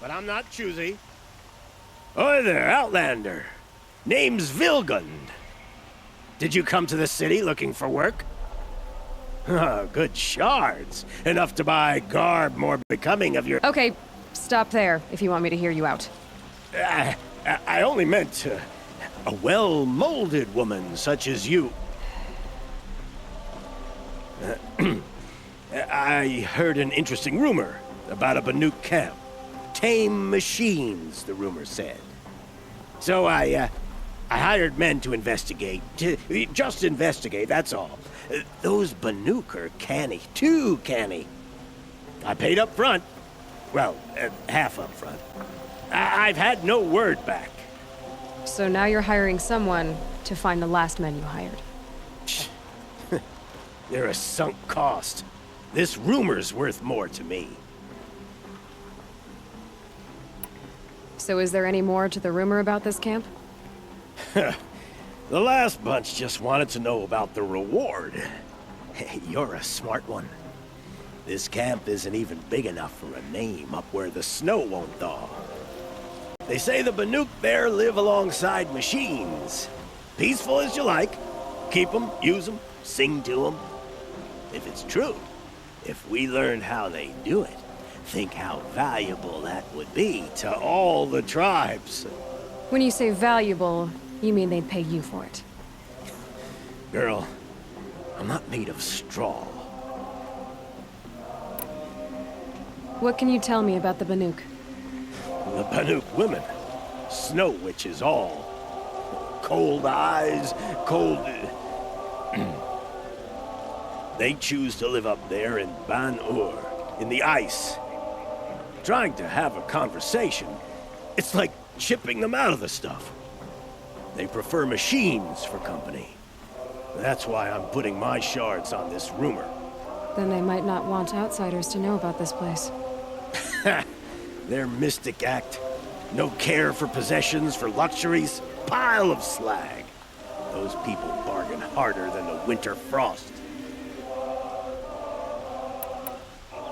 But I'm not choosy. Oi there, Outlander. Name's Vilgund. Did you come to the city looking for work? Good shards. Enough to buy garb more becoming of your... Okay, stop there if you want me to hear you out. I only meant a well-molded woman such as you. I heard an interesting rumor about a Banuk camp. Tame machines, the rumor said. So I hired men to investigate. Just investigate, that's all. Those Banuk are canny, too canny. I paid up front. Well, half up front. I've had no word back. So now you're hiring someone to find the last men you hired. They're a sunk cost. This rumor's worth more to me. So is there any more to the rumor about this camp? The last bunch just wanted to know about the reward. Hey, you're a smart one. This camp isn't even big enough for a name up where the snow won't thaw. They say the Banuk there live alongside machines. Peaceful as you like. Keep them, use them, sing to them. If it's true, if we learned how they do it, think how valuable that would be to all the tribes. When you say valuable, you mean they'd pay you for it. Girl, I'm not made of straw. What can you tell me about the Banuk? The Banuk women. Snow witches all. Cold eyes, cold... They choose to live up there in Ban-Ur, in the ice. Trying to have a conversation, it's like chipping them out of the stuff. They prefer machines for company. That's why I'm putting my shards on this rumor. Then they might not want outsiders to know about this place. Their mystic act. No care for possessions, for luxuries. Pile of slag. Those people bargain harder than the winter frost.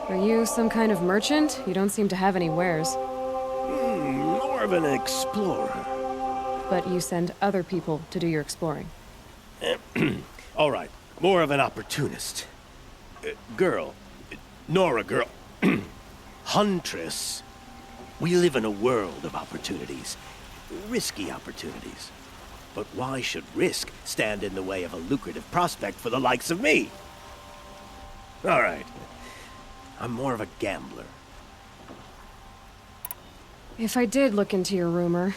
Are you some kind of merchant? You don't seem to have any wares. More of an explorer. But you send other people to do your exploring. All right, more of an opportunist. Girl. Nora girl. Huntress. We live in a world of opportunities. Risky opportunities. But why should risk stand in the way of a lucrative prospect for the likes of me? All right. I'm more of a gambler. If I did look into your rumor...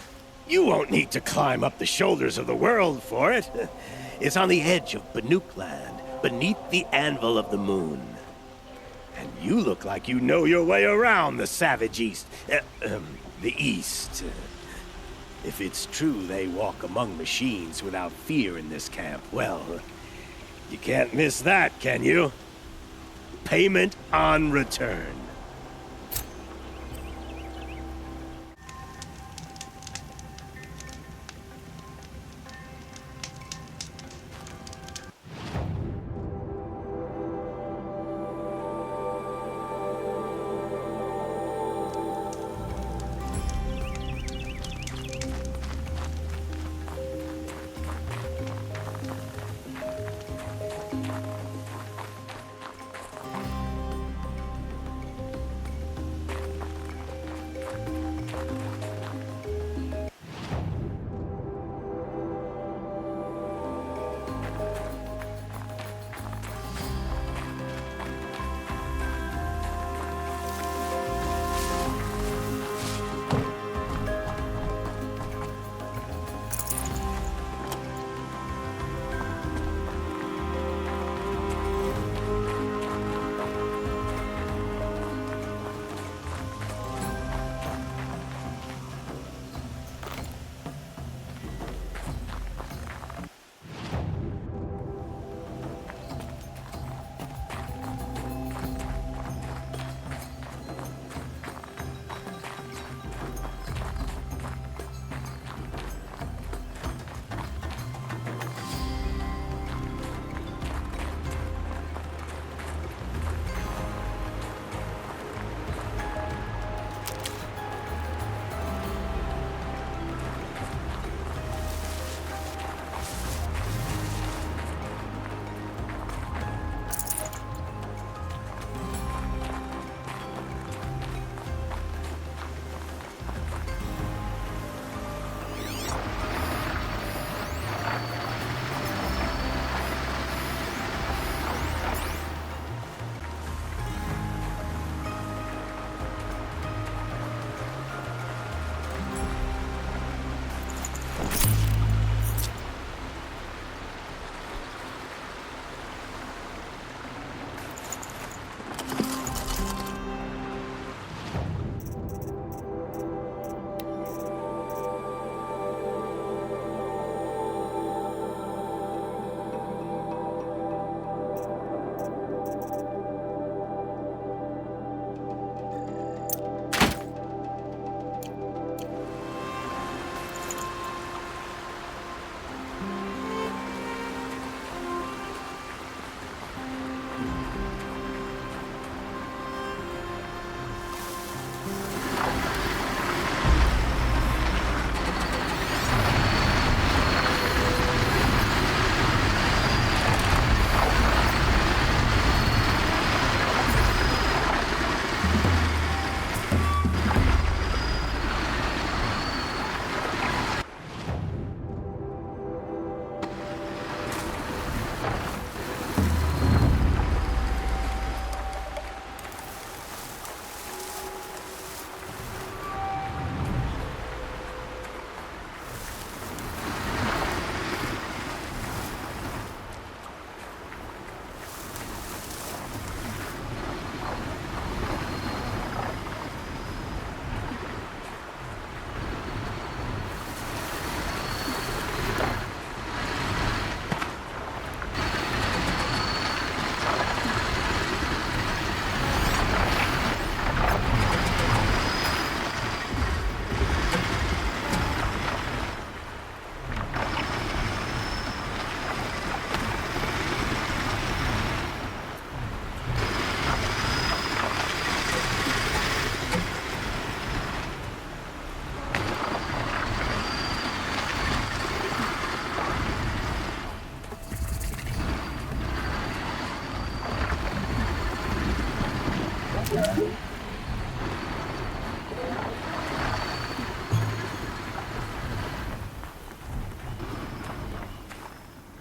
You won't need to climb up the shoulders of the world for it. It's on the edge of Banuk land, beneath the anvil of the moon. And you look like you know your way around the savage east. The east. If it's true they walk among machines without fear in this camp, well, you can't miss that, can you? Payment on return.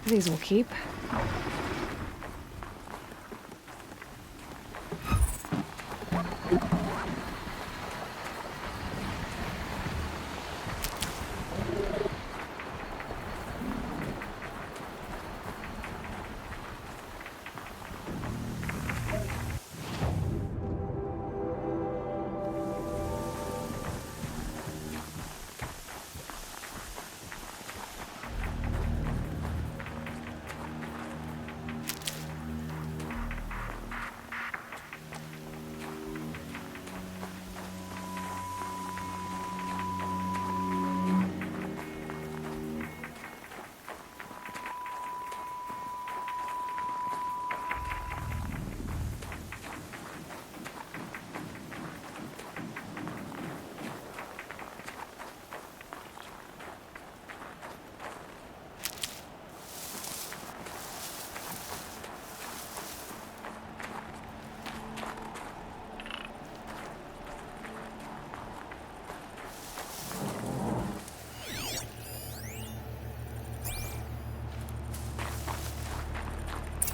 These will keep.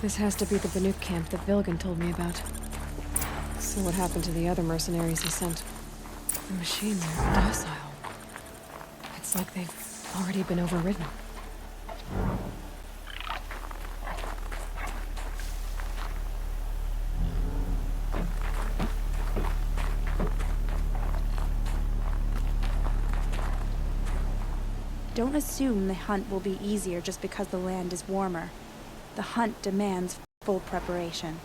This has to be the Banuk camp that Vilgan told me about. So what happened to the other mercenaries he sent? The machines are docile. It's like they've already been overridden. Don't assume the hunt will be easier just because the land is warmer. The hunt demands full preparation.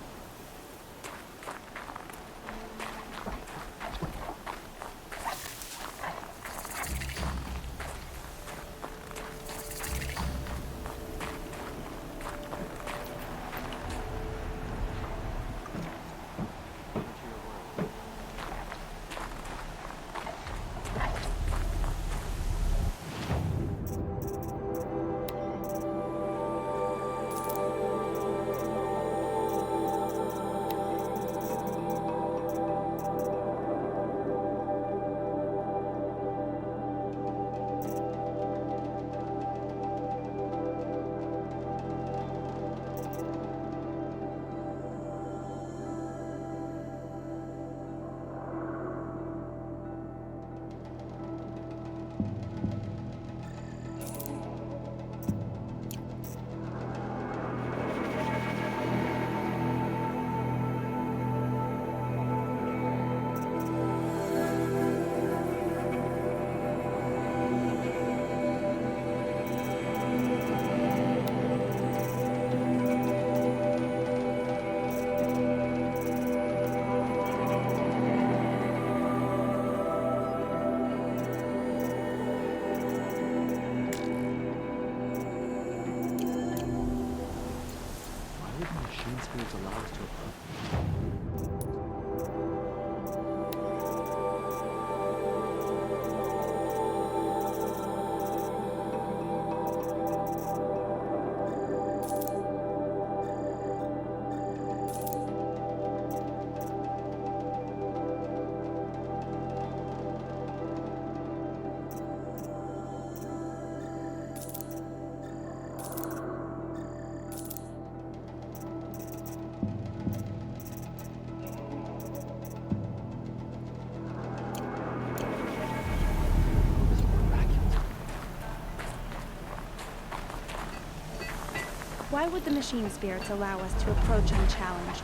Why would the machine spirits allow us to approach unchallenged?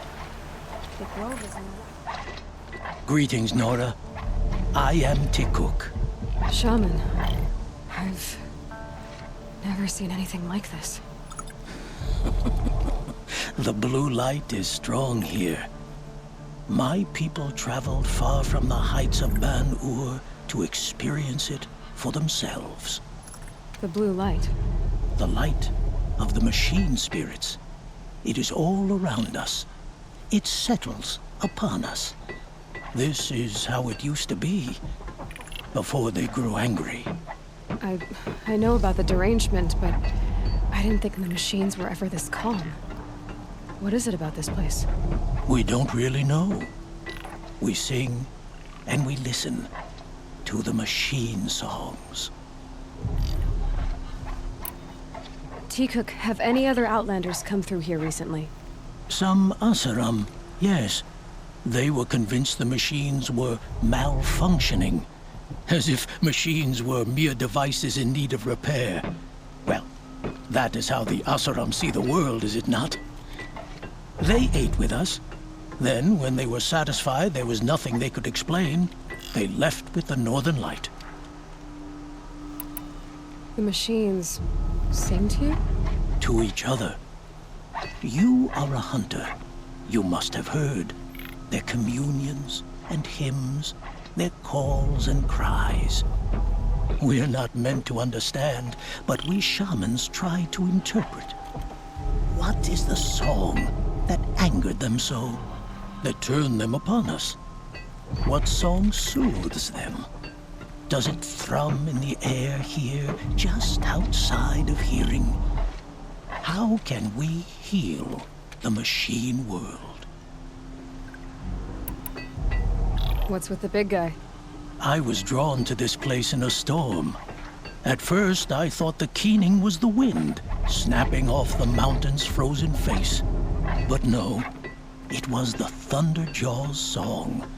The grove is in the way. Greetings, Nora. I am Tikuk. Shaman. I've never seen anything like this. The blue light is strong here. My people traveled far from the heights of Ban-Ur to experience it for themselves. The blue light. The light of the machine spirits. It is all around us. It settles upon us. This is how it used to be, before they grew angry. I know about the derangement, but I didn't think the machines were ever this calm. What is it about this place? We don't really know. We sing and we listen to the machine songs. T-Cook, have any other Outlanders come through here recently? Some Asaram, yes. They were convinced the machines were malfunctioning. As if machines were mere devices in need of repair. Well, that is how the Asaram see the world, is it not? They ate with us. Then, when they were satisfied there was nothing they could explain, they left with the Northern Light. The machines sing to you? To each other. You are a hunter. You must have heard their communions and hymns, their calls and cries. We're not meant to understand, but we shamans try to interpret. What is the song that angered them so, that turned them upon us? What song soothes them? Does it thrum in the air here, just outside of hearing? How can we heal the machine world? What's with the big guy? I was drawn to this place in a storm. At first, I thought the keening was the wind, snapping off the mountain's frozen face. But no, it was the Thunderjaw's song.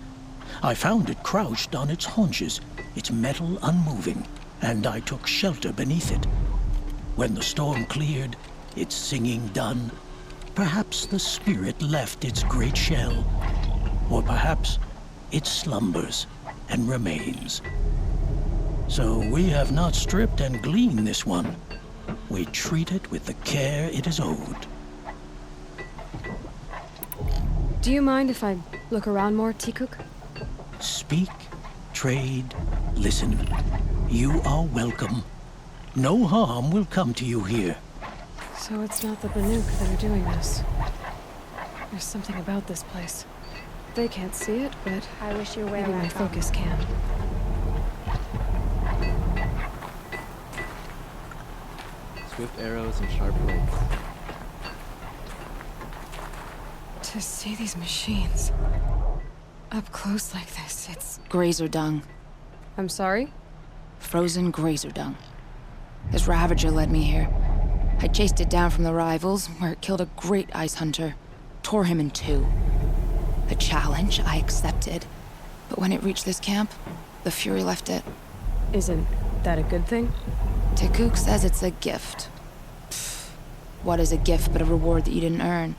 I found it crouched on its haunches, its metal unmoving, and I took shelter beneath it. When the storm cleared, its singing done, perhaps the spirit left its great shell, or perhaps it slumbers and remains. So we have not stripped and gleaned this one. We treat it with the care it is owed. Do you mind if I look around more, T-Cook? Speak, trade, listen. You are welcome. No harm will come to you here. So it's not the Banuk that are doing this. There's something about this place. They can't see it, but I wish you were maybe my at home. focus can. Swift arrows and sharp blades. To see these machines up close like this, it's... Grazer dung. I'm sorry? Frozen grazer dung. This Ravager led me here. I chased it down from the rivals, where it killed a great ice hunter. Tore him in two. The challenge I accepted. But when it reached this camp, the Fury left it. Isn't that a good thing? T-Cook says it's a gift. Pfft, what is a gift but a reward that you didn't earn?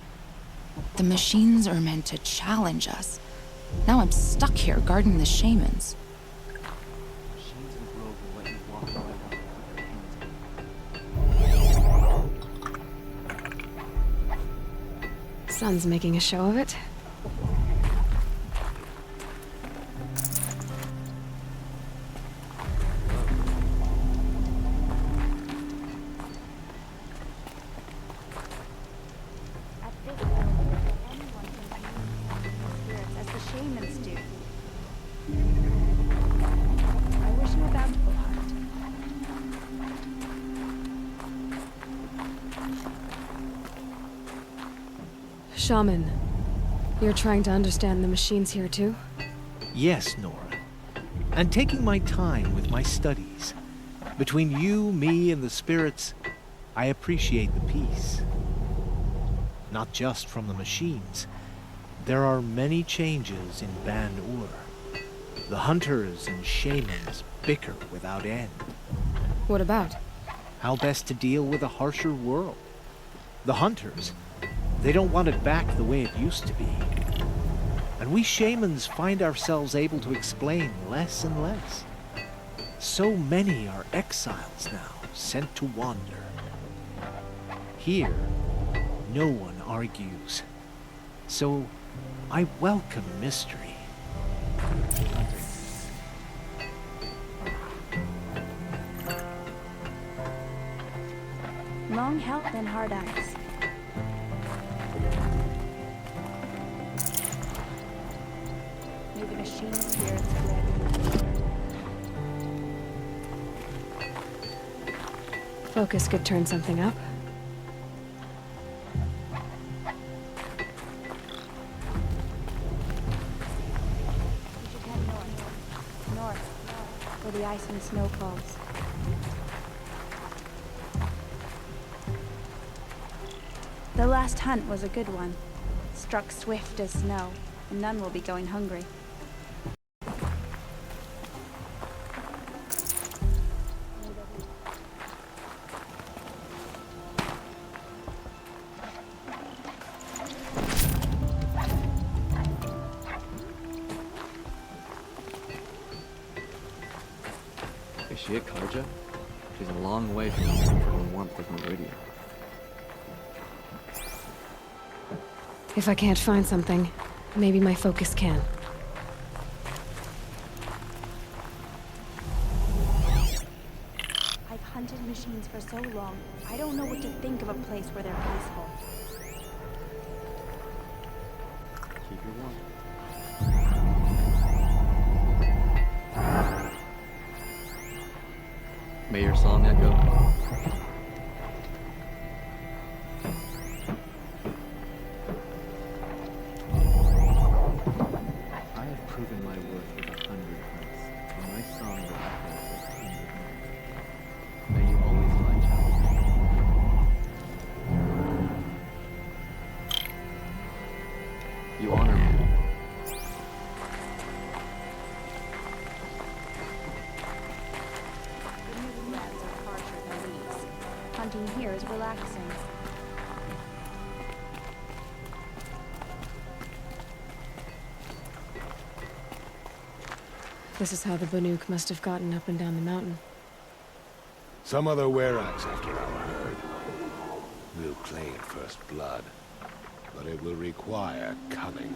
The machines are meant to challenge us. Now I'm stuck here guarding the shamans. Machines and grove will let you walk right up with your hands. Sun's making a show of it. At this level, anyone can use spirits as the shamans do. I wish you a bountiful heart. Shaman, you're trying to understand the machines here too? Yes, Nora. And taking my time with my studies. Between you, me, and the spirits, I appreciate the peace. Not just from the machines. There are many changes in Ban-Ur. The hunters and shamans bicker without end. What about? How best to deal with a harsher world. The hunters, they don't want it back the way it used to be. And we shamans find ourselves able to explain less and less. So many are exiles now, sent to wander. Here, no one argues. So, I welcome mystery. Long health and hard eyes. May the machine spirits grant you. Focus could turn something up. We should head north. North, where the ice and snow falls. The last hunt was a good one. Struck swift as snow, and none will be going hungry. Is she a Karja? She's a long way from the comfort and warmth of Meridian. If I can't find something, maybe my focus can. I've hunted machines for so long, I don't know what to think of a place where they're peaceful. Keep her warm. May your song echo. I have proven my worth with 100 hunts, and my song will echo for tens of millions. May you always find challenge. You honor me. The new lands are harsher than these. Hunting here is relaxing. This is how the Banuk must have gotten up and down the mountain. Some other were-outs after our herd. We'll claim first blood, but it will require cunning.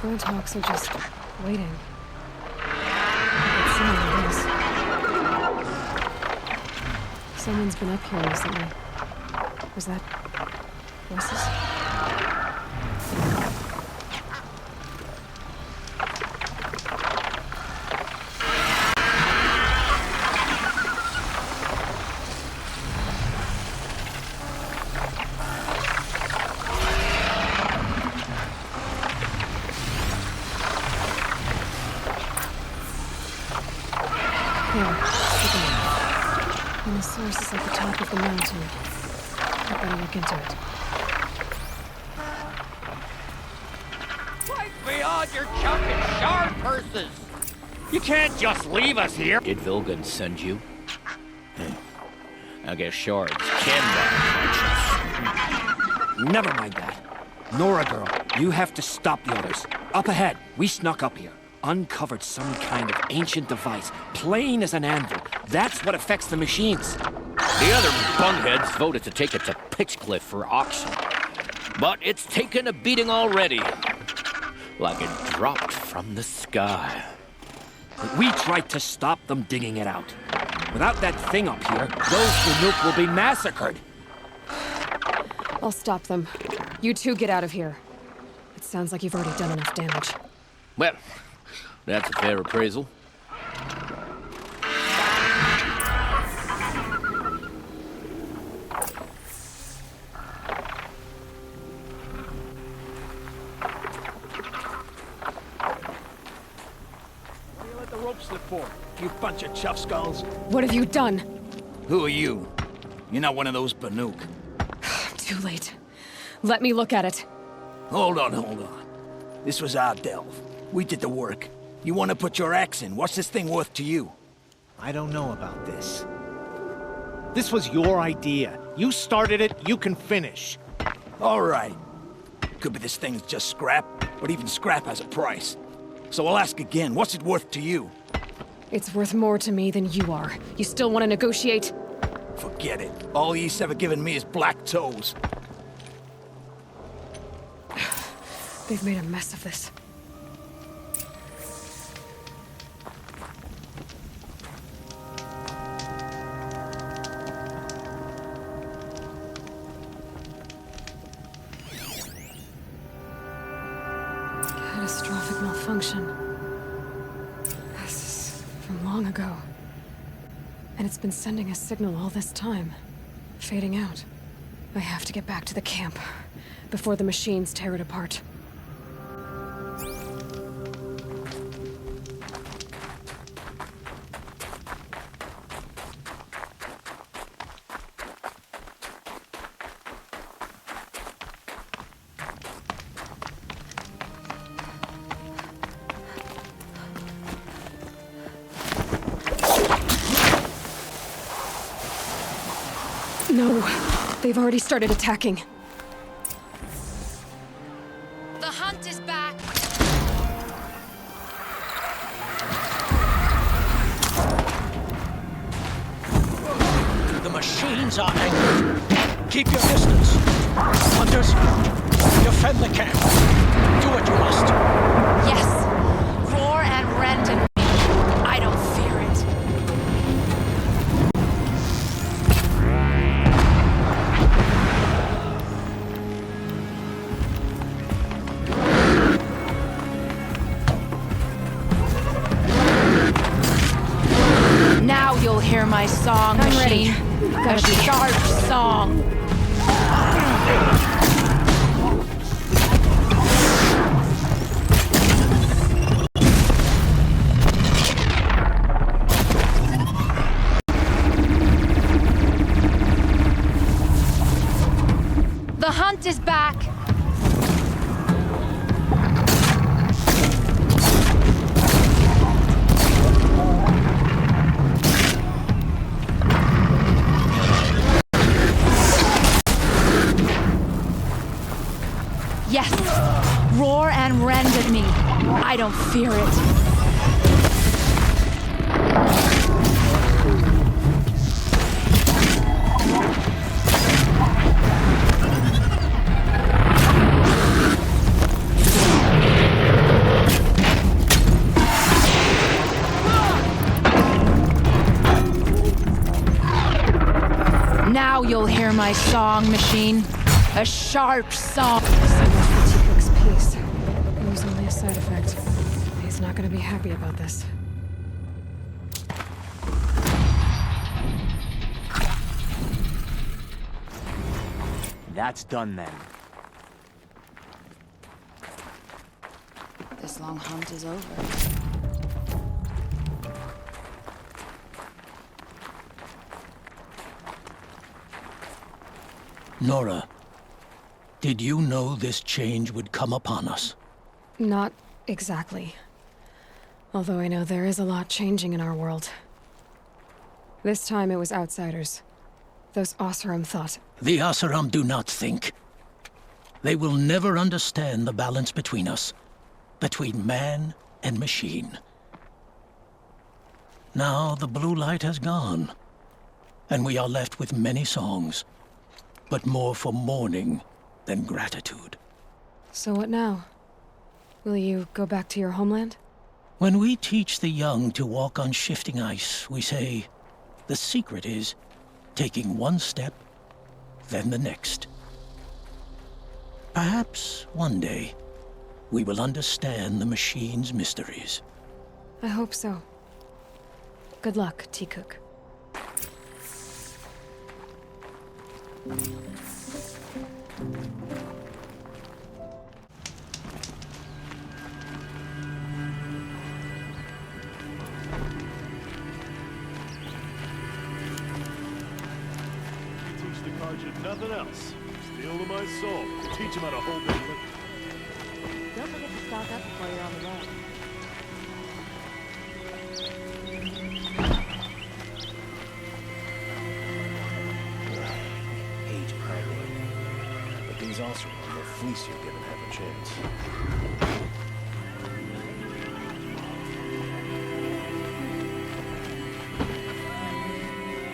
Roadhawks are just waiting. It's someone else. Someone's been up here recently. Was that voices? source is at the top of the mountain. I better look into it. Fight beyond your chunk and shard purses! You can't just leave us here! Did Vilgun send you? I guess shards can buy. Never mind that. Nora girl, you have to stop the others. Up ahead, we snuck up here. Uncovered some kind of ancient device, plain as an anvil. That's what affects the machines. The other bungheads voted to take it to Pitchcliff for auction. But it's taken a beating already. Like it dropped from the sky. But we tried to stop them digging it out. Without that thing up here, those Chinook will be massacred. I'll stop them. You two get out of here. It sounds like you've already done enough damage. Well, that's a fair appraisal. What do you let the rope slip for? You bunch of chuff skulls. What have you done? Who are you? You're not one of those Banuk. Too late. Let me look at it. Hold on. This was our delve. We did the work. You want to put your axe in? What's this thing worth to you? I don't know about this. This was your idea. You started it, you can finish. All right. Could be this thing's just scrap, but even scrap has a price. So I'll ask again, what's it worth to you? It's worth more to me than you are. You still want to negotiate? Forget it. All East's ever given me is black toes. They've made a mess of this. Catastrophic malfunction. This is from long ago. And it's been sending a signal all this time. Fading out. I have to get back to the camp before the machines tear it apart. No, they've already started attacking. The hunt is back! The machines are angry. Keep your distance. Hunters, defend the camp. Do what you must. Yes! Roar and rend and me. I don't fear it. Now you'll hear my song, I'm machine. ready. A sharp song. The hunt is back. Yes, roar and rend at me. I don't fear it. Now you'll hear my song, machine. A sharp song. T-Cook's piece. It was only a side effect. He's not gonna be happy about this. That's done then. This long hunt is over. Nora, did you know this change would come upon us? Not exactly. Although I know there is a lot changing in our world. This time it was outsiders. Those Oseram thought. The Oseram do not think. They will never understand the balance between us. Between man and machine. Now the blue light has gone. And we are left with many songs. But more for mourning than gratitude. So what now? Will you go back to your homeland? When we teach the young to walk on shifting ice, we say, the secret is taking one step, then the next. Perhaps one day, we will understand the machine's mysteries. I hope so. Good luck, T-Cook. Nothing else. Steal to my soul. Teach him how to hold their liquor. Don't forget to stock up before you're on the road. Hate Hardwood. But these also will fleece you given half a chance.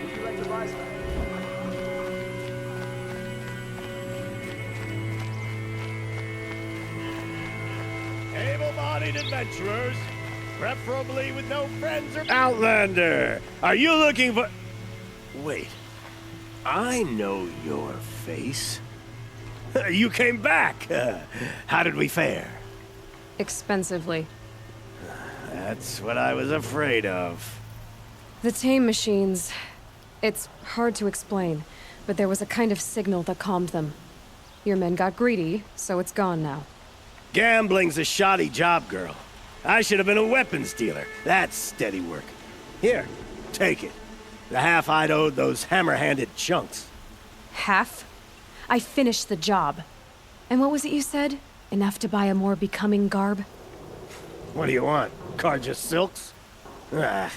Would you like to buy something? Able-bodied adventurers, preferably with no friends or... Outlander! Are you looking for... Wait. I know your face. You came back! How did we fare? Expensively. That's what I was afraid of. The tame machines... It's hard to explain, but there was a kind of signal that calmed them. Your men got greedy, so it's gone now. Gambling's a shoddy job, girl. I should have been a weapons dealer. That's steady work. Here, take it. The half I'd owed those hammer-handed chunks. Half? I finished the job. And what was it you said? Enough to buy a more becoming garb? What do you want? Carja silks? Ah,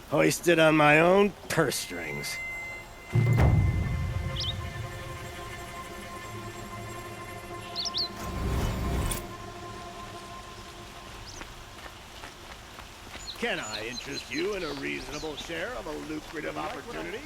hoisted on my own purse strings. Can I interest you in a reasonable share of a lucrative opportunity?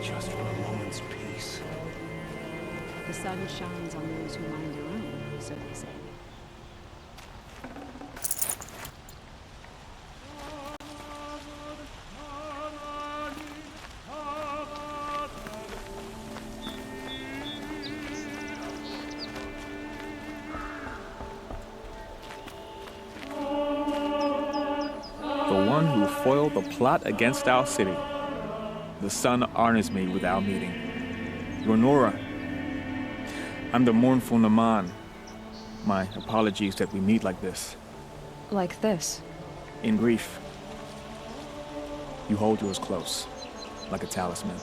Just for a moment's peace. The sun shines on those who mind their own, so they say. The one who foiled the plot against our city. The sun honors me with our meeting. You're Nora. I'm the mournful Naman. My apologies that we meet like this. Like this. In grief. You hold yours close, like a talisman.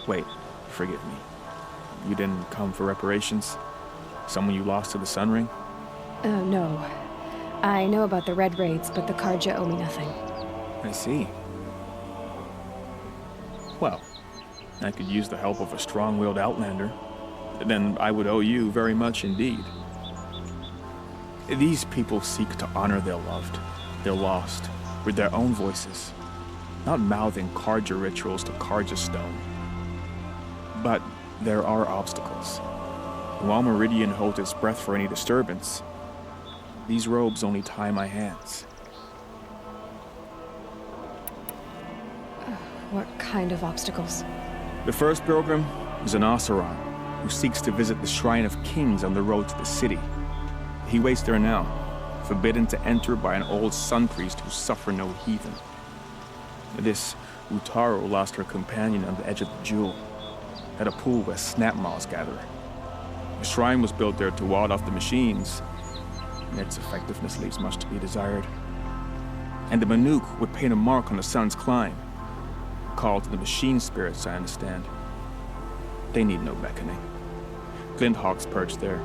Wait, forgive me. You didn't come for reparations? Someone you lost to the Sun Ring? Oh, no. I know about the Red Raids, but the Karja owe me nothing. I see. Well, I could use the help of a strong-willed outlander. Then I would owe you very much indeed. These people seek to honor their loved, their lost, with their own voices, not mouthing Karja rituals to Karja stone. But there are obstacles. While Meridian holds its breath for any disturbance, these robes only tie my hands. What kind of obstacles? The first pilgrim is an Oseram who seeks to visit the Shrine of Kings on the road to the city. He waits there now, forbidden to enter by an old sun priest who suffer no heathen. This Utaro lost her companion on the edge of the jewel, at a pool where snap moths gather. The shrine was built there to ward off the machines, and its effectiveness leaves much to be desired. And the Manuk would paint a mark on the sun's climb, called to the machine spirits, I understand. They need no beckoning. Glinthawks perch there,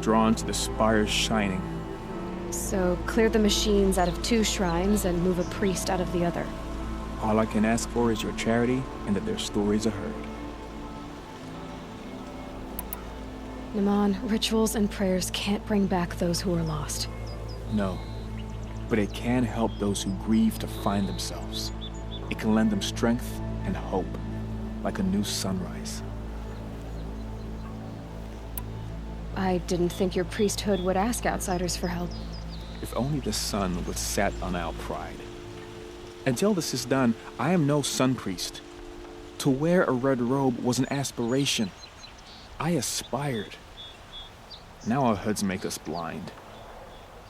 drawn to the spires shining. So, clear the machines out of 2 shrines and move a priest out of the other. All I can ask for is your charity and that their stories are heard. Naman, rituals and prayers can't bring back those who are lost. No, but it can help those who grieve to find themselves. It can lend them strength and hope, like a new sunrise. I didn't think your priesthood would ask outsiders for help. If only the sun would set on our pride. Until this is done, I am no sun priest. To wear a red robe was an aspiration. I aspired. Now our hoods make us blind.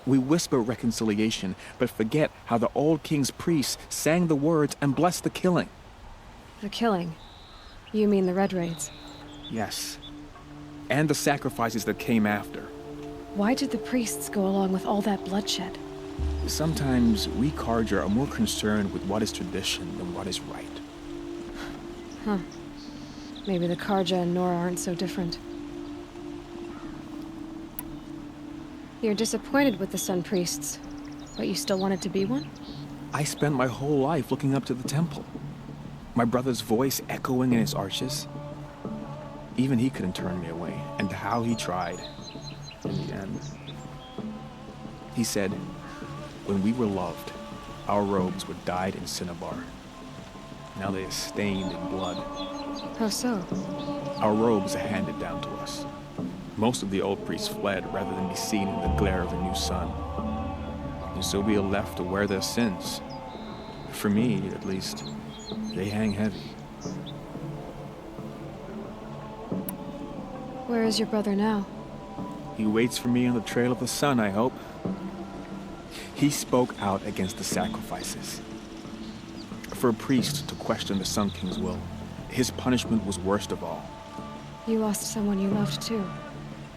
We whisper reconciliation, but forget how the old king's priests sang the words and blessed the killing. The killing? You mean the Red Raids? Yes. And the sacrifices that came after. Why did the priests go along with all that bloodshed? Sometimes we Karja are more concerned with what is tradition than what is right. Huh. Maybe the Karja and Nora aren't so different. You're disappointed with the Sun Priests, but you still wanted to be one? I spent my whole life looking up to the temple. My brother's voice echoing in its arches. Even he couldn't turn me away, and how he tried. In the end. He said, when we were loved, our robes were dyed in cinnabar. Now they are stained in blood. How so? Our robes are handed down to us. Most of the old priests fled rather than be seen in the glare of a new sun. And so we are left to wear their sins. For me, at least, they hang heavy. Where is your brother now? He waits for me on the trail of the sun, I hope. He spoke out against the sacrifices. For a priest to question the Sun King's will, his punishment was worst of all. You lost someone you loved too.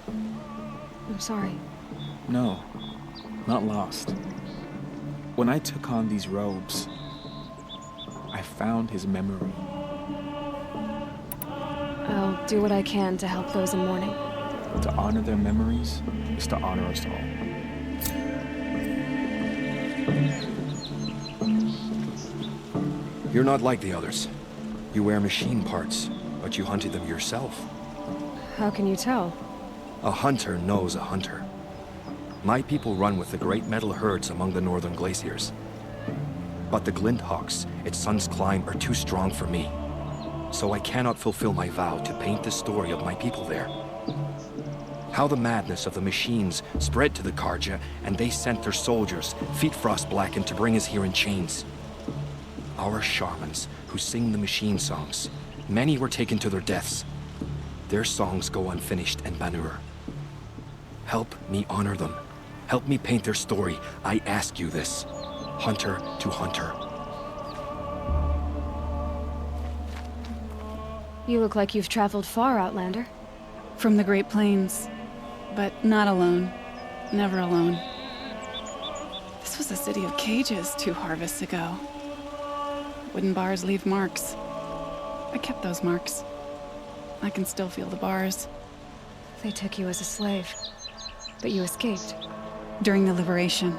I'm sorry. No, not lost. When I took on these robes, I found his memory. I'll do what I can to help those in mourning. To honor their memories is to honor us all. You're not like the others. You wear machine parts, but you hunted them yourself. How can you tell? A hunter knows a hunter. My people run with the great metal herds among the northern glaciers. But the Glinthawks at Sun's Climb are too strong for me. So I cannot fulfill my vow to paint the story of my people there. How the madness of the machines spread to the Karja, and they sent their soldiers, feet frost-blackened, to bring us here in chains. Our shamans, who sing the machine songs, many were taken to their deaths. Their songs go unfinished in Banur. Help me honor them. Help me paint their story. I ask you this, hunter to hunter. You look like you've traveled far, Outlander. From the Great Plains. But not alone. Never alone. This was a city of cages 2 harvests ago. Wooden bars leave marks. I kept those marks. I can still feel the bars. They took you as a slave, but you escaped. During the liberation.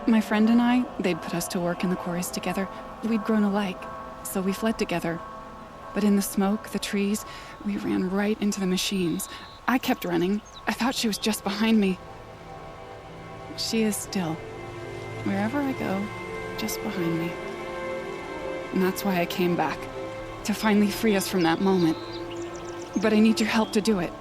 My friend and I, they'd put us to work in the quarries together. We'd grown alike, so we fled together. But in the smoke, the trees, we ran right into the machines. I kept running. I thought she was just behind me. She is still. Wherever I go, just behind me. And that's why I came back. To finally free us from that moment. But I need your help to do it.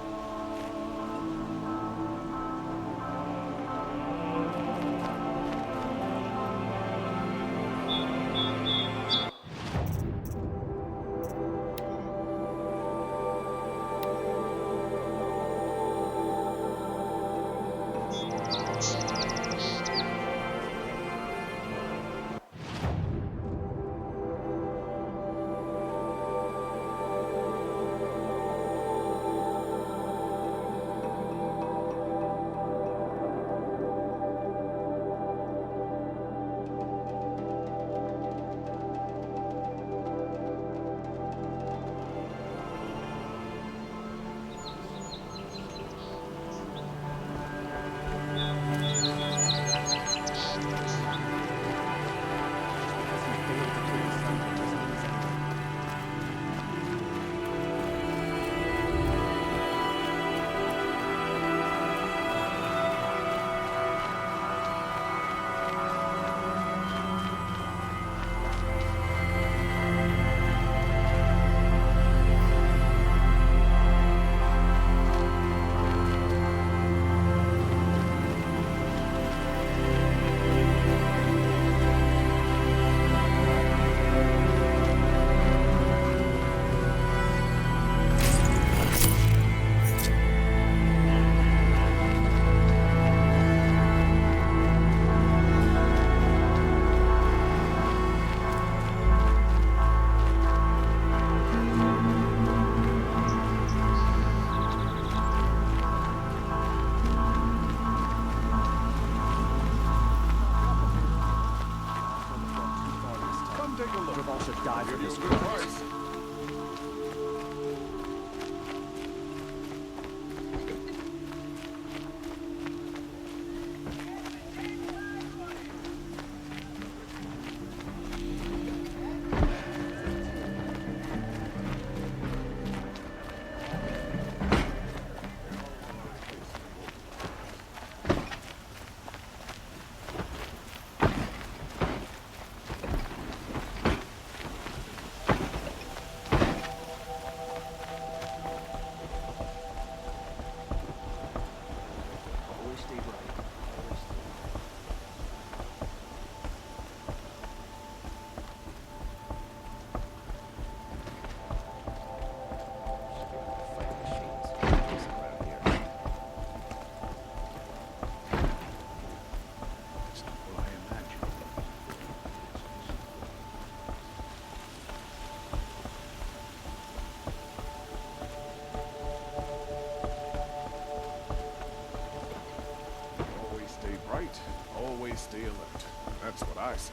Always stay alert. That's what I say.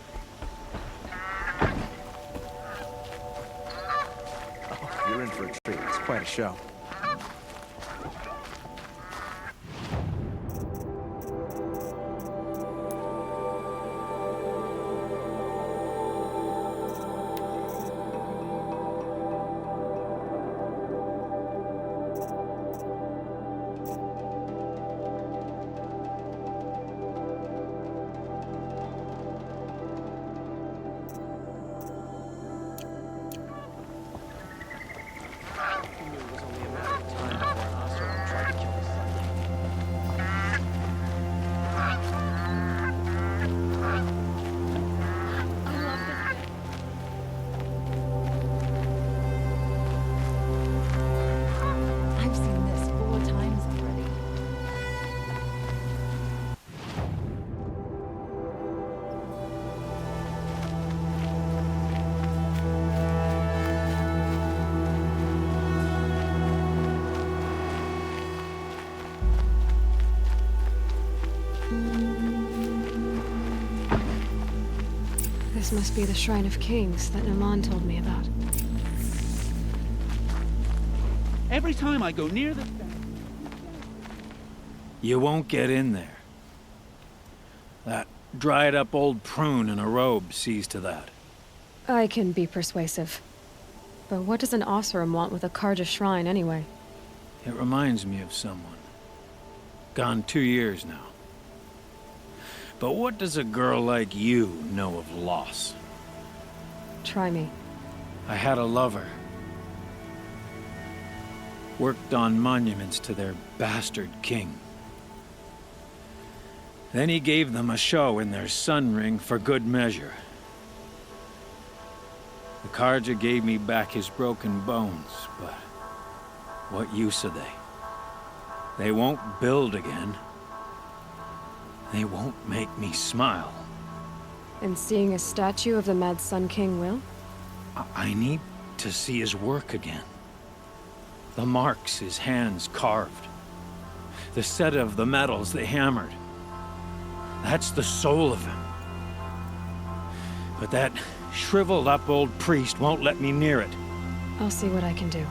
Oh, you're in for a treat. It's quite a show. This must be the Shrine of Kings that Naman told me about. Every time I go near the... You won't get in there. That dried-up old prune in a robe sees to that. I can be persuasive. But what does an Oseram want with a Karja shrine, anyway? It reminds me of someone. Gone 2 years now. But what does a girl like you know of loss? Try me. I had a lover. Worked on monuments to their bastard king. Then he gave them a show in their sun ring for good measure. The Karja gave me back his broken bones, but what use are they? They won't build again. They won't make me smile. And seeing a statue of the Mad Sun King will? I need to see his work again. The marks his hands carved. The set of the metals they hammered. That's the soul of him. But that shriveled up old priest won't let me near it. I'll see what I can do.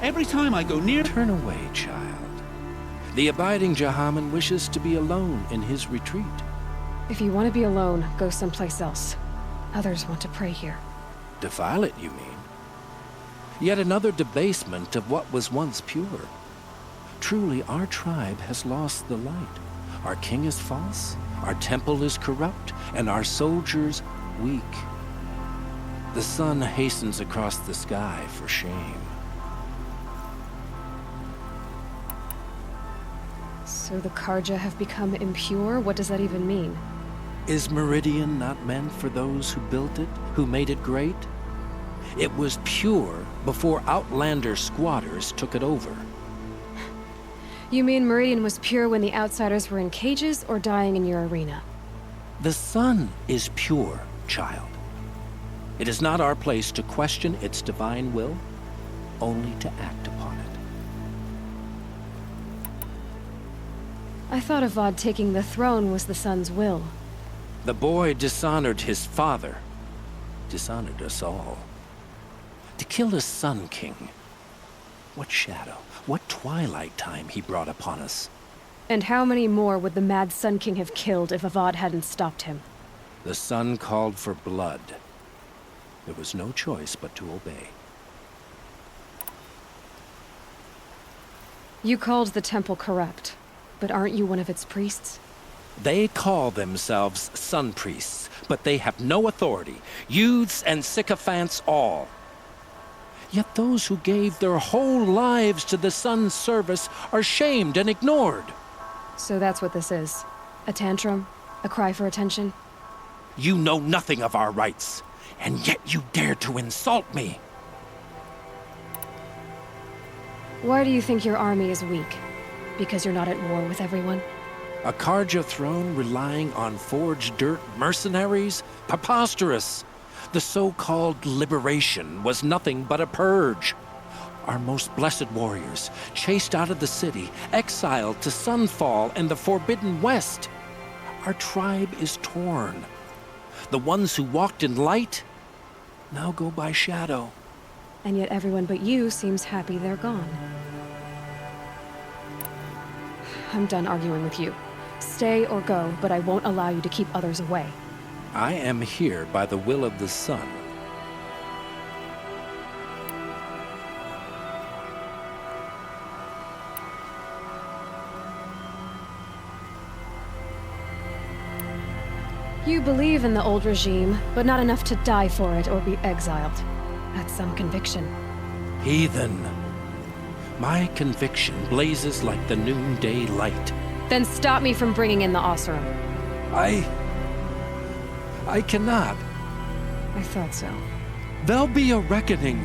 Every time I go near... Turn away, child. The abiding Jahaman wishes to be alone in his retreat. If you want to be alone, go someplace else. Others want to pray here. Defile it, you mean? Yet another debasement of what was once pure. Truly, our tribe has lost the light. Our king is false, our temple is corrupt, and our soldiers weak. The sun hastens across the sky for shame. So the Karja have become impure? What does that even mean? Is Meridian not meant for those who built it, who made it great? It was pure before outlander squatters took it over. You mean Meridian was pure when the outsiders were in cages or dying in your arena? The sun is pure, child. It is not our place to question its divine will, only to act upon it. I thought Avad taking the throne was the sun's will. The boy dishonored his father, dishonored us all. To kill the Sun King. What shadow, what twilight time he brought upon us. And how many more would the Mad Sun King have killed if Avad hadn't stopped him? The sun called for blood. There was no choice but to obey. You called the temple corrupt, but aren't you one of its priests? They call themselves sun priests, but they have no authority. Youths and sycophants all. Yet those who gave their whole lives to the sun's service are shamed and ignored. So that's what this is. A tantrum? A cry for attention? You know nothing of our rights, and yet you dare to insult me. Why do you think your army is weak? Because you're not at war with everyone? A Karja throne relying on forged dirt mercenaries? Preposterous! The so-called liberation was nothing but a purge. Our most blessed warriors, chased out of the city, exiled to Sunfall and the Forbidden West. Our tribe is torn. The ones who walked in light now go by shadow. And yet everyone but you seems happy they're gone. I'm done arguing with you. Stay or go, but I won't allow you to keep others away. I am here by the will of the sun. You believe in the old regime, but not enough to die for it or be exiled. That's some conviction. Heathen. My conviction blazes like the noonday light. Then stop me from bringing in the Oseram. I cannot. I thought so. There'll be a reckoning.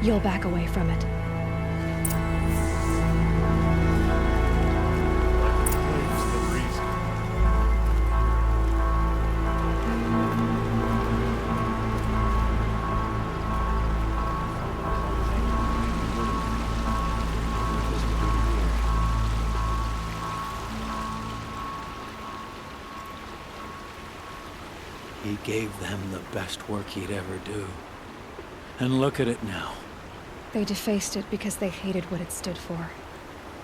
You'll back away from it. He gave them the best work he'd ever do. And look at it now. They defaced it because they hated what it stood for.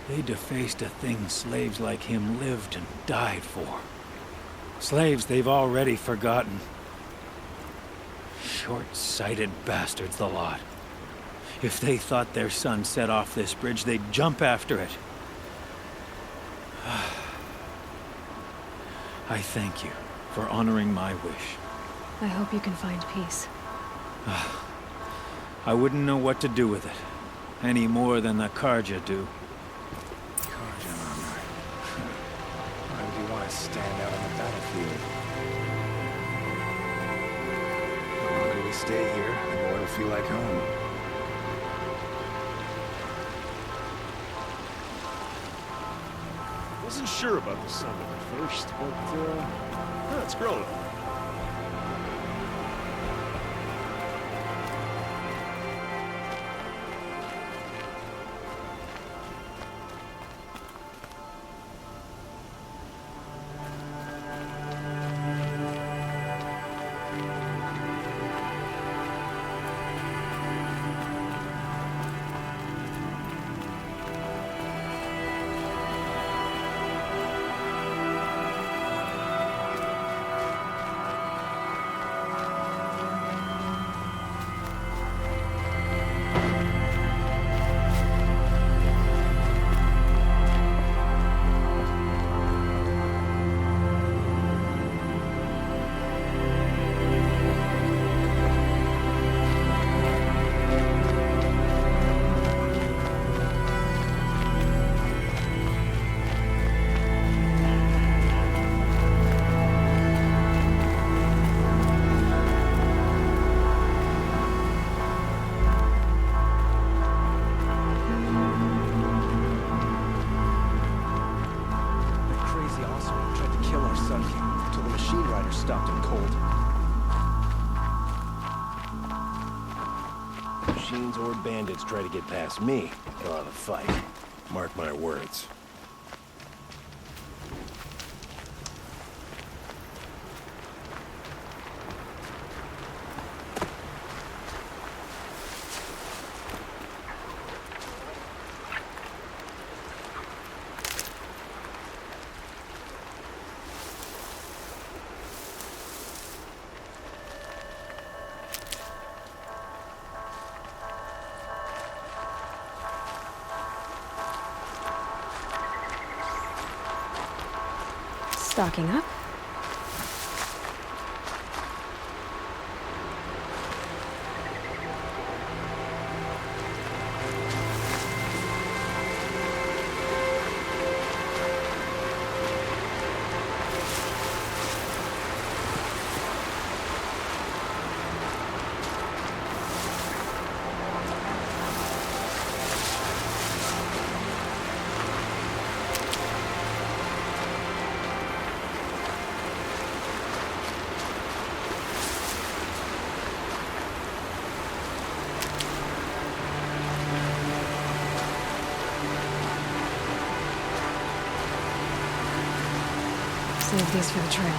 They defaced a thing slaves like him lived and died for. Slaves they've already forgotten. Short-sighted bastards, the lot. If they thought their son set off this bridge, they'd jump after it. I thank you for honoring my wish. I hope you can find peace. I wouldn't know what to do with it, any more than the Karja do. Karja armor. Why would you want to stand out on the battlefield? The longer we stay here, the more it'll feel like home. Wasn't sure about the summit at first, but it's growing. Stopped him cold. Machines or bandits try to get past me, they'll have a fight. Mark my words. Stocking up. Save these for the trail.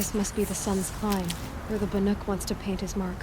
This must be the sun's climb, where the Banuk wants to paint his mark.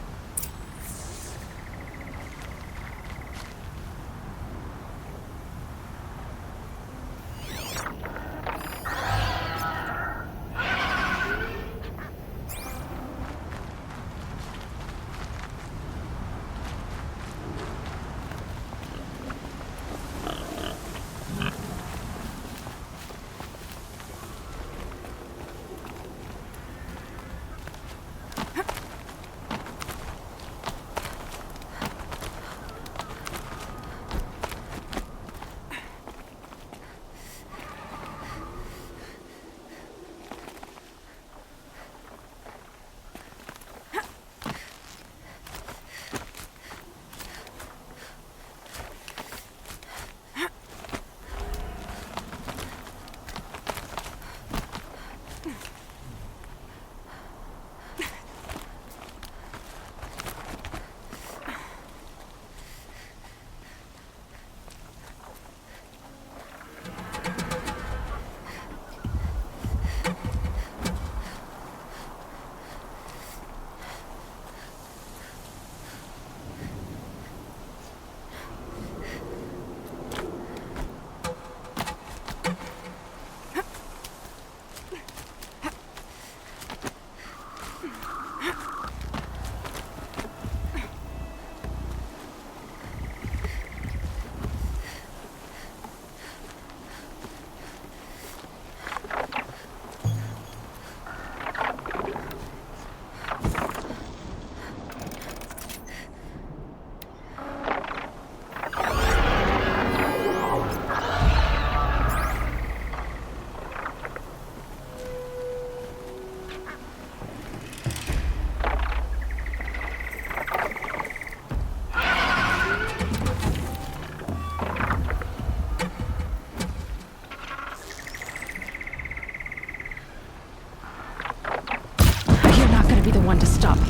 One to stop me.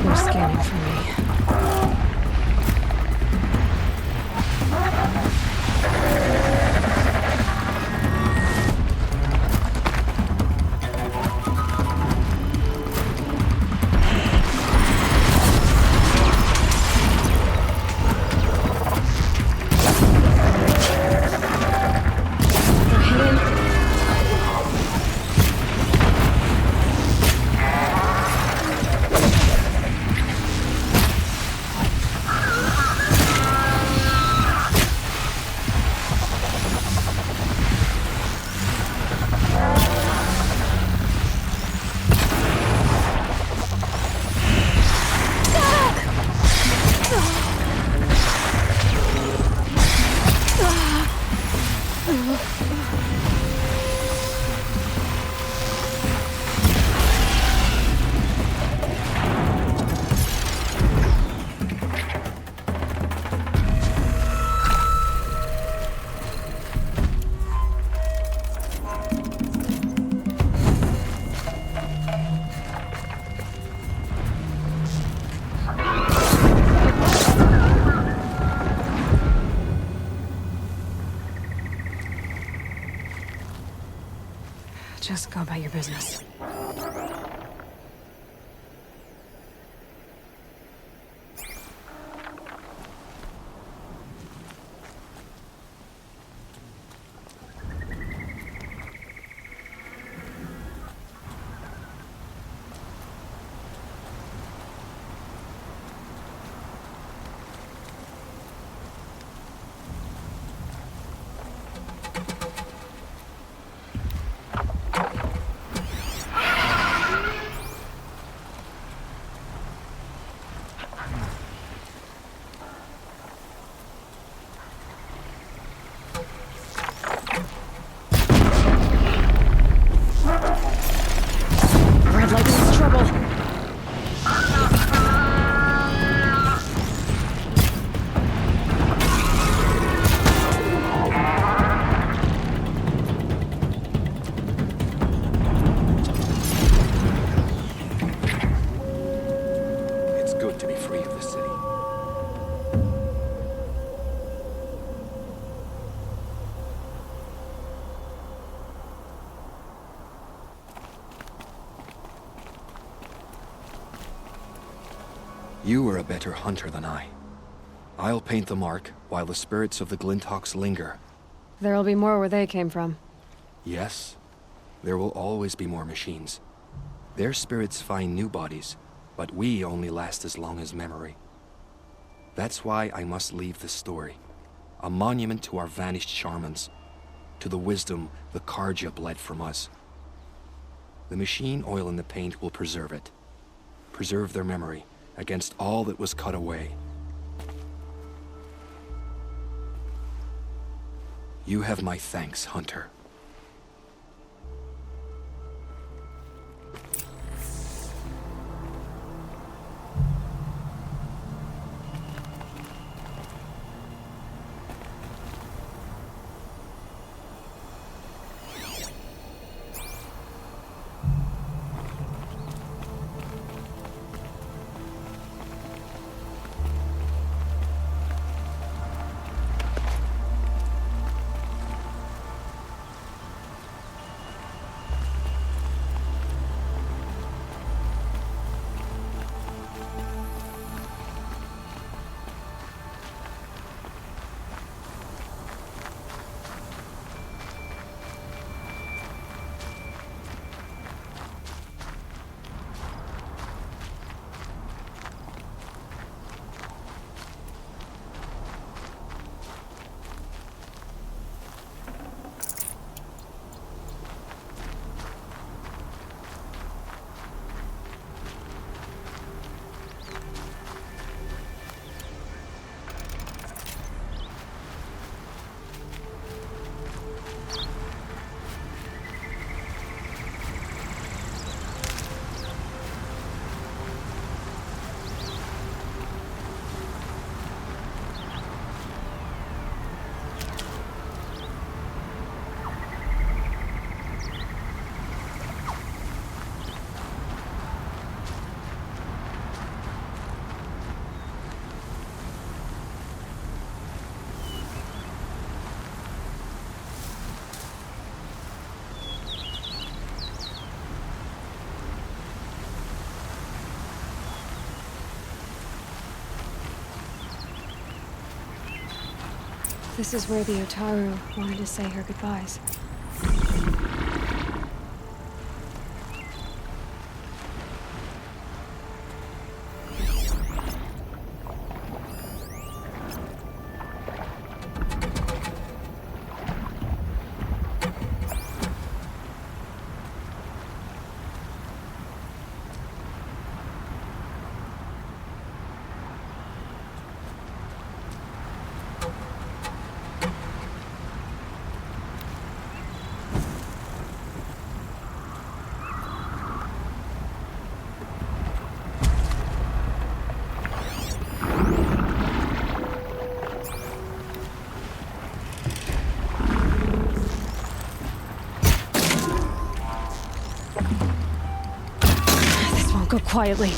They're scanning for me. Just go about your business. You are a better hunter than I. I'll paint the mark while the spirits of the Glinthawks linger. There'll be more where they came from. Yes, there will always be more machines. Their spirits find new bodies, but we only last as long as memory. That's why I must leave this story. A monument to our vanished shamans, to the wisdom the Carja bled from us. The machine oil in the paint will preserve it. Preserve their memory against all that was cut away. You have my thanks, Hunter. This is where the Otaru wanted to say her goodbyes. Go quietly.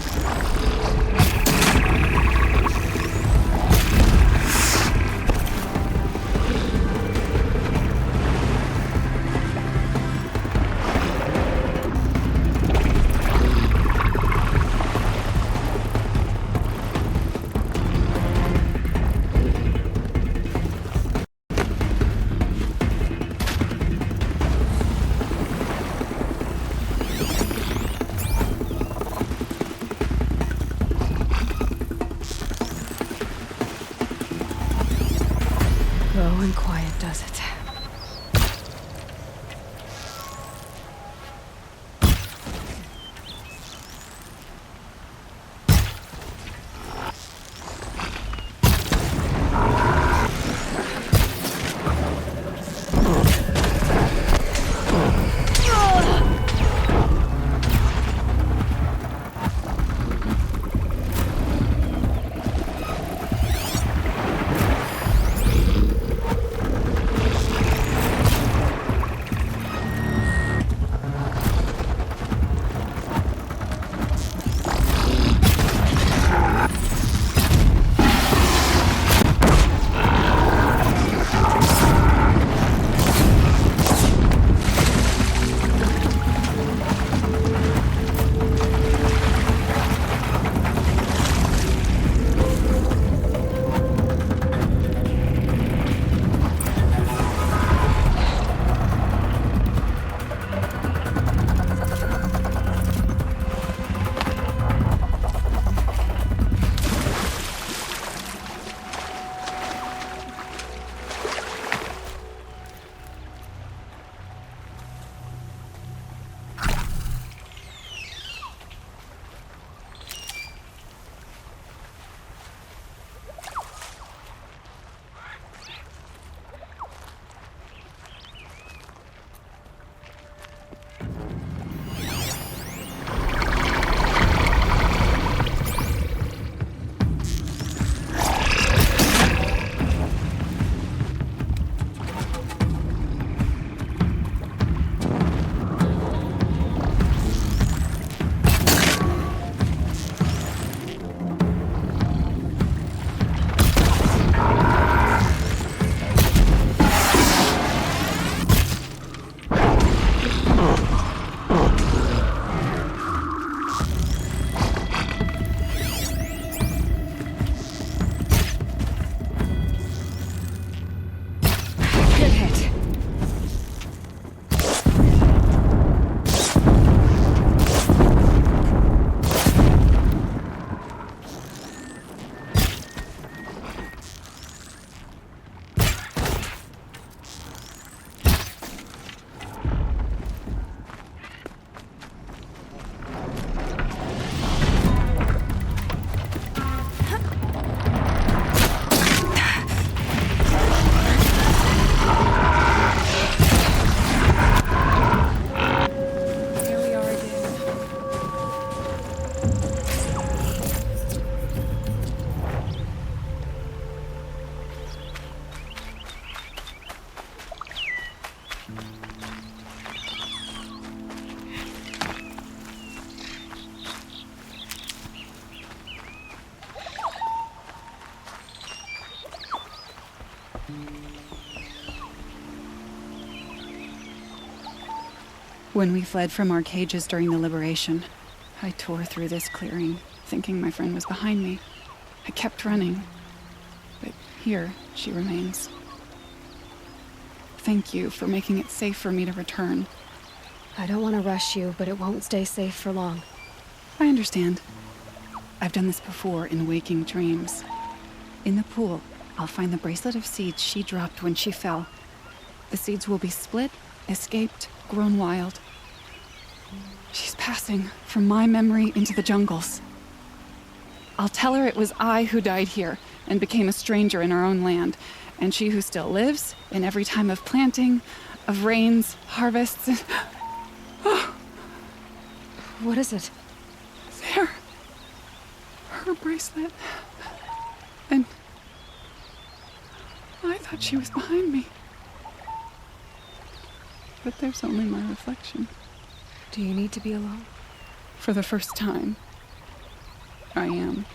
When we fled from our cages during the liberation, I tore through this clearing, thinking my friend was behind me. I kept running, but here she remains. Thank you for making it safe for me to return. I don't want to rush you, but it won't stay safe for long. I understand. I've done this before in waking dreams. In the pool, I'll find the bracelet of seeds she dropped when she fell. The seeds will be split, escaped, grown wild. She's passing from my memory into the jungles. I'll tell her it was I who died here and became a stranger in our own land, and she who still lives in every time of planting, of rains, harvests, and... Oh. What is it? There. Her bracelet. And I thought she was behind me. But there's only my reflection. Do you need to be alone? For the first time, I am.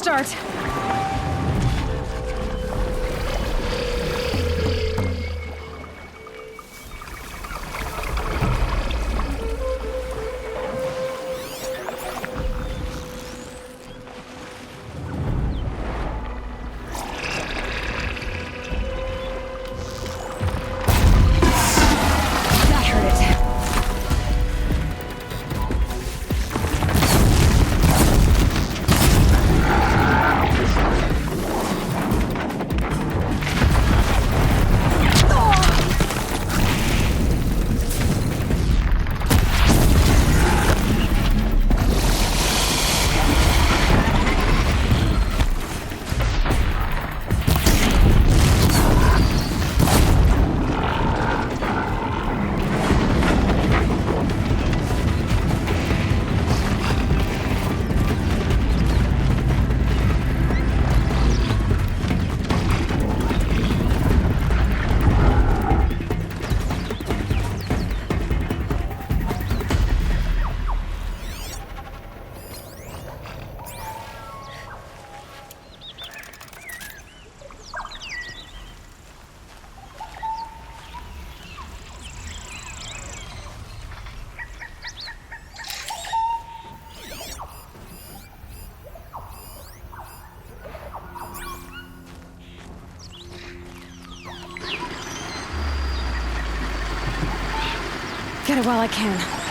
Start. Get it while I can.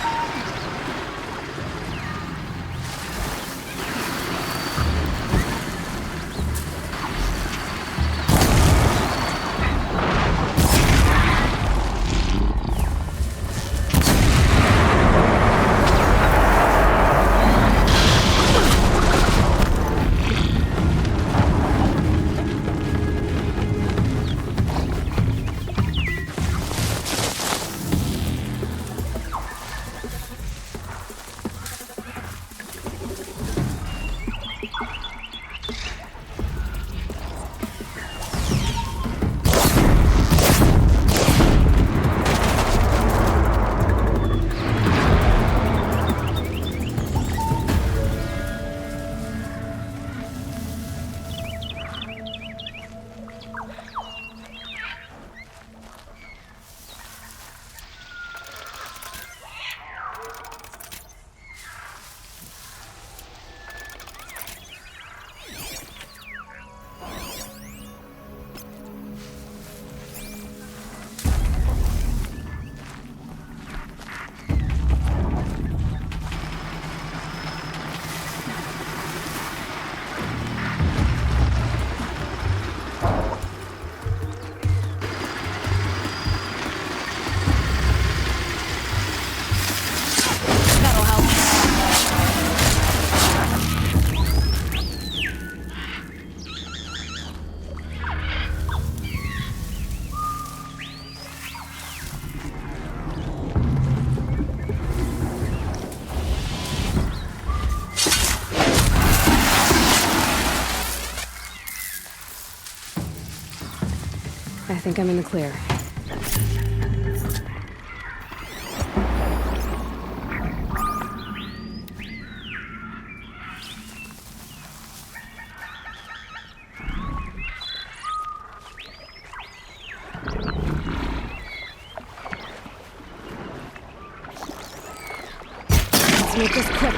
I think I'm in the clear. Let's make this quick.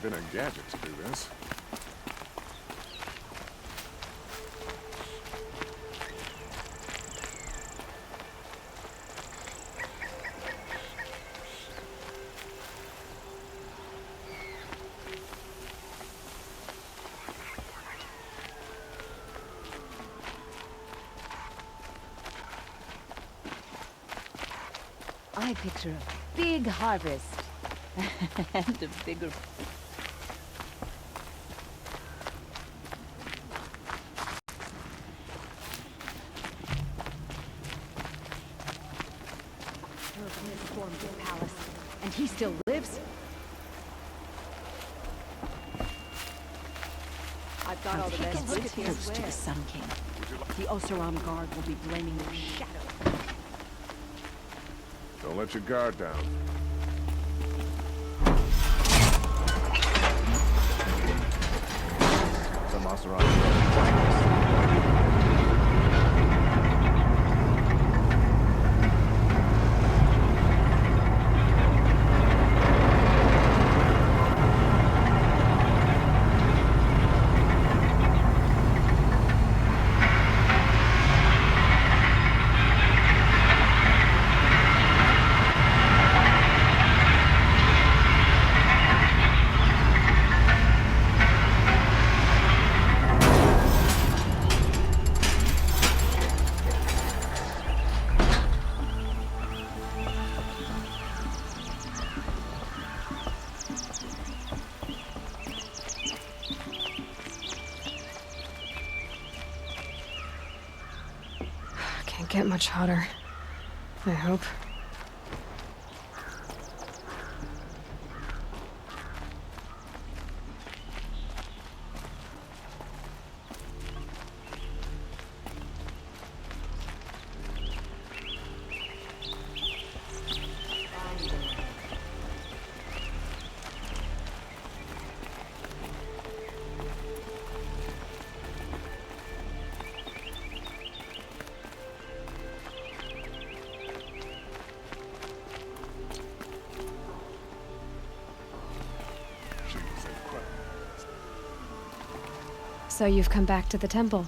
Been a gadget to do this. I picture a big harvest and a bigger. Stormed the palace, and he still lives. I've got all the best goods here. Close to the Sun King. The Oseram Guard will be blaming their shadow. Don't let your guard down. Some Oseram. get much hotter. I hope. So you've come back to the temple?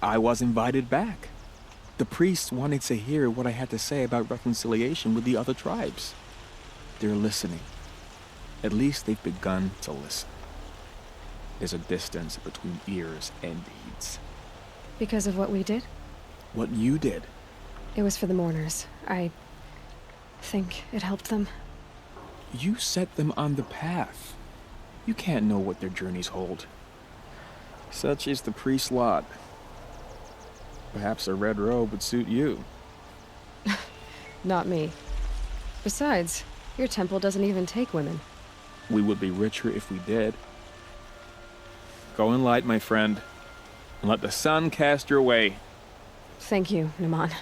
I was invited back. The priests wanted to hear what I had to say about reconciliation with the other tribes. They're listening. At least they've begun to listen. There's a distance between ears and deeds. Because of what we did? What you did. It was for the mourners. I think it helped them. You set them on the path. You can't know what their journeys hold. Such is the priest's lot. Perhaps a red robe would suit you. Not me. Besides, your temple doesn't even take women. We would be richer if we did. Go in light, my friend, and let the sun cast your way. Thank you, Naman.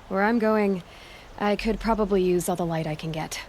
Where I'm going, I could probably use all the light I can get.